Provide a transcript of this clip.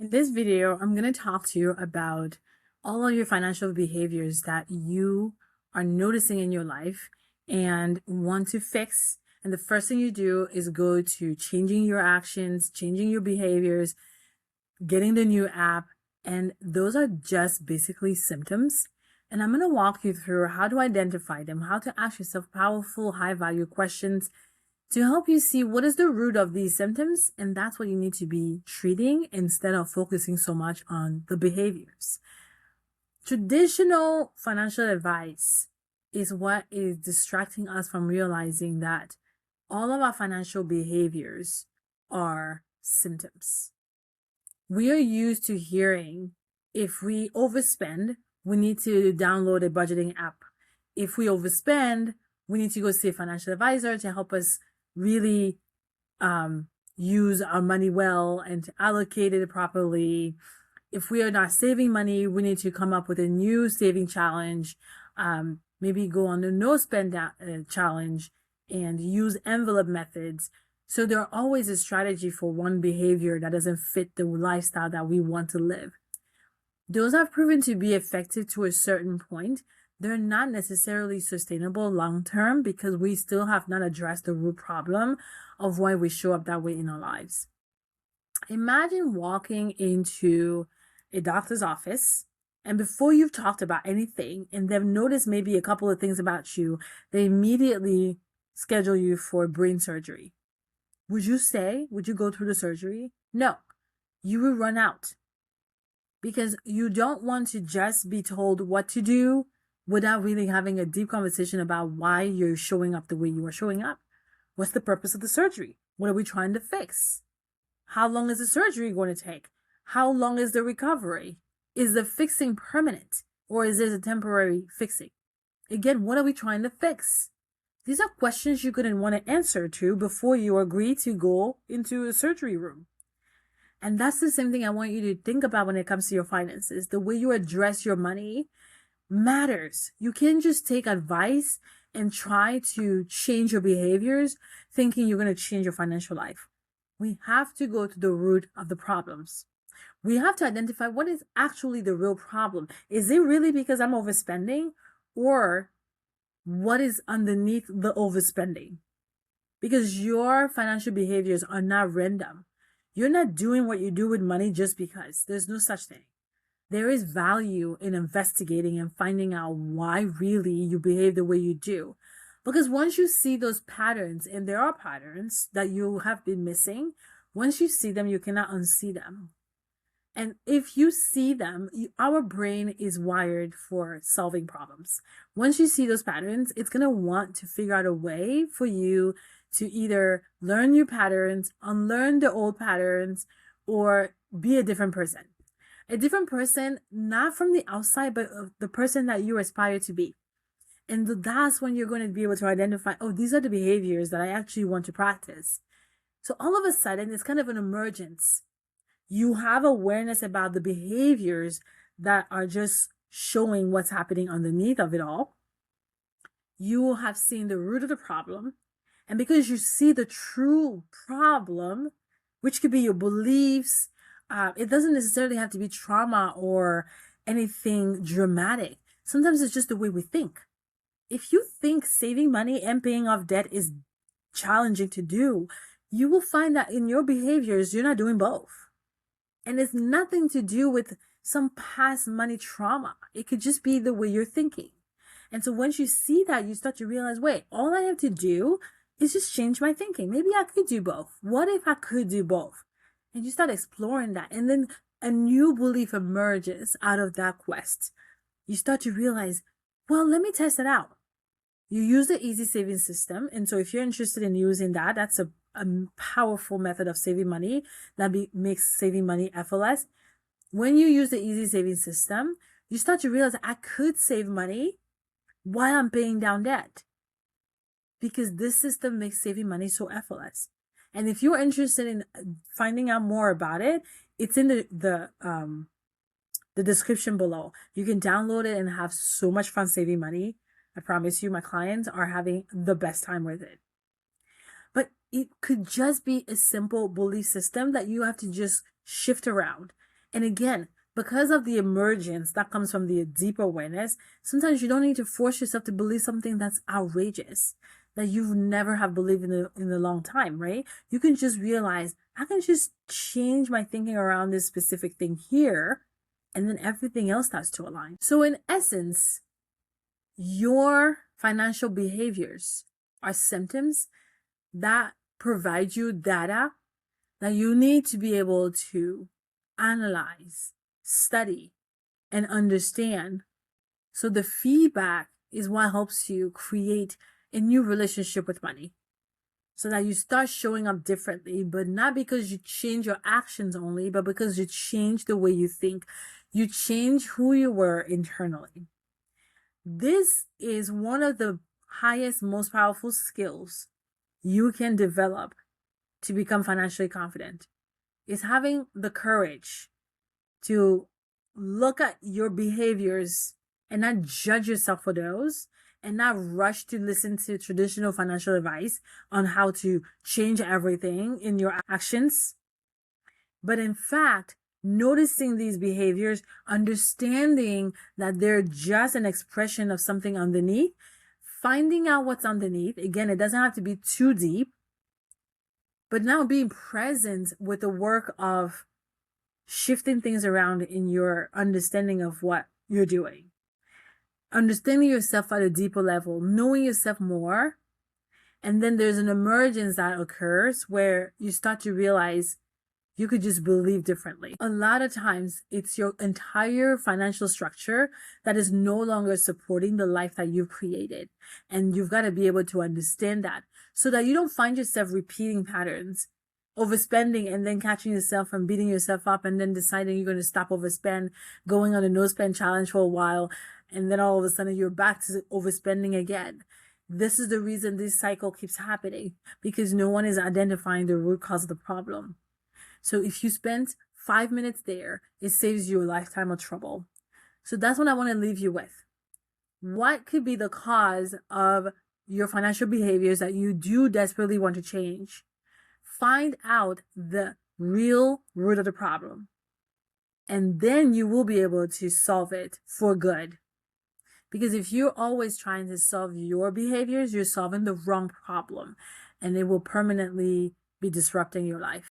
In this video, I'm going to talk to you about all of your financial behaviors that you are noticing in your life and want to fix. And the first thing you do is go to changing your actions, changing your behaviors, getting the new app. And those are just basically symptoms. And I'm going to walk you through how to identify them, how to ask yourself powerful, high value questions to help you see what is the root of these symptoms, and that's what you need to be treating instead of focusing so much on the behaviors. Traditional financial advice is what is distracting us from realizing that all of our financial behaviors are symptoms. We are used to hearing if we overspend, we need to download a budgeting app. If we overspend, we need to go see a financial advisor to help us really use our money well and to allocate it properly. If we are not saving money, we need to come up with a new saving challenge, maybe go on the no spend challenge and use envelope methods. So there are always a strategy for one behavior that doesn't fit the lifestyle that we want to live. Those have proven to be effective to a certain point. They're not necessarily sustainable long term because we still have not addressed the root problem of why we show up that way in our lives. Imagine walking into a doctor's office, and before you've talked about anything and they've noticed maybe a couple of things about you, they immediately schedule you for brain surgery. Would you go through the surgery? No, you will run out because you don't want to just be told what to do without really having a deep conversation about why you're showing up the way you are showing up. What's the purpose of the surgery? What are we trying to fix? How long is the surgery going to take? How long is the recovery? Is the fixing permanent or is it a temporary fixing? Again, what are we trying to fix? These are questions you're going to want to answer to before you agree to go into a surgery room. And that's the same thing I want you to think about when it comes to your finances. The way you address your money matters. You can't just take advice and try to change your behaviors thinking you're going to change your financial life. We have to go to the root of the problems. We have to identify what is actually the real problem. Is it really because I'm overspending, or what is underneath the overspending? Because your financial behaviors are not random. You're not doing what you do with money just because. There's no such thing. There is value in investigating and finding out why really you behave the way you do. Because once you see those patterns, and there are patterns that you have been missing, once you see them, you cannot unsee them. And if you see them, our brain is wired for solving problems. Once you see those patterns, it's going to want to figure out a way for you to either learn new patterns, unlearn the old patterns, or be a different person. A different person, not from the outside, but the person that you aspire to be. And that's when you're going to be able to identify, oh, these are the behaviors that I actually want to practice. So all of a sudden, it's kind of an emergence. You have awareness about the behaviors that are just showing what's happening underneath of it all. You will have seen the root of the problem. And because you see the true problem, which could be your beliefs, it doesn't necessarily have to be trauma or anything dramatic. Sometimes it's just the way we think. If you think saving money and paying off debt is challenging to do, you will find that in your behaviors, you're not doing both. And it's nothing to do with some past money trauma. It could just be the way you're thinking. And so once you see that, you start to realize, wait, all I have to do is just change my thinking. Maybe I could do both. What if I could do both? And you start exploring that. And then a new belief emerges out of that quest. You start to realize, well, let me test it out. You use the easy saving system. And so if you're interested in using that, that's a powerful method of saving money that makes saving money effortless. When you use the easy saving system, you start to realize I could save money while I'm paying down debt, because this system makes saving money so effortless. And if you're interested in finding out more about it, it's in the description below. You can download it and have so much fun saving money. I promise you, my clients are having the best time with it. But it could just be a simple belief system that you have to just shift around. And again, because of the emergence that comes from the deep awareness, sometimes you don't need to force yourself to believe something that's outrageous, that you've never have believed in a long time, right? You can just realize, I can just change my thinking around this specific thing here, and then everything else starts to align. So in essence, your financial behaviors are symptoms that provide you data that you need to be able to analyze, study, and understand. So the feedback is what helps you create a new relationship with money, so that you start showing up differently, but not because you change your actions only, but because you change the way you think. You change who you were internally. This is one of the highest, most powerful skills you can develop to become financially confident, is having the courage to look at your behaviors and not judge yourself for those, and not rush to listen to traditional financial advice on how to change everything in your actions. But in fact, noticing these behaviors, understanding that they're just an expression of something underneath, finding out what's underneath. Again, it doesn't have to be too deep, but now being present with the work of shifting things around in your understanding of what you're doing. Understanding yourself at a deeper level, knowing yourself more. And then there's an emergence that occurs where you start to realize you could just believe differently. A lot of times it's your entire financial structure that is no longer supporting the life that you've created. And you've got to be able to understand that, so that you don't find yourself repeating patterns, overspending, and then catching yourself and beating yourself up, and then deciding you're going to stop overspend, going on a no spend challenge for a while, and then all of a sudden you're back to overspending again. This is the reason this cycle keeps happening, because no one is identifying the root cause of the problem. So if you spend 5 minutes there, it saves you a lifetime of trouble. So that's what I want to leave you with. What could be the cause of your financial behaviors that you do desperately want to change? Find out the real root of the problem, and then you will be able to solve it for good. Because if you're always trying to solve your behaviors, you're solving the wrong problem, and it will permanently be disrupting your life.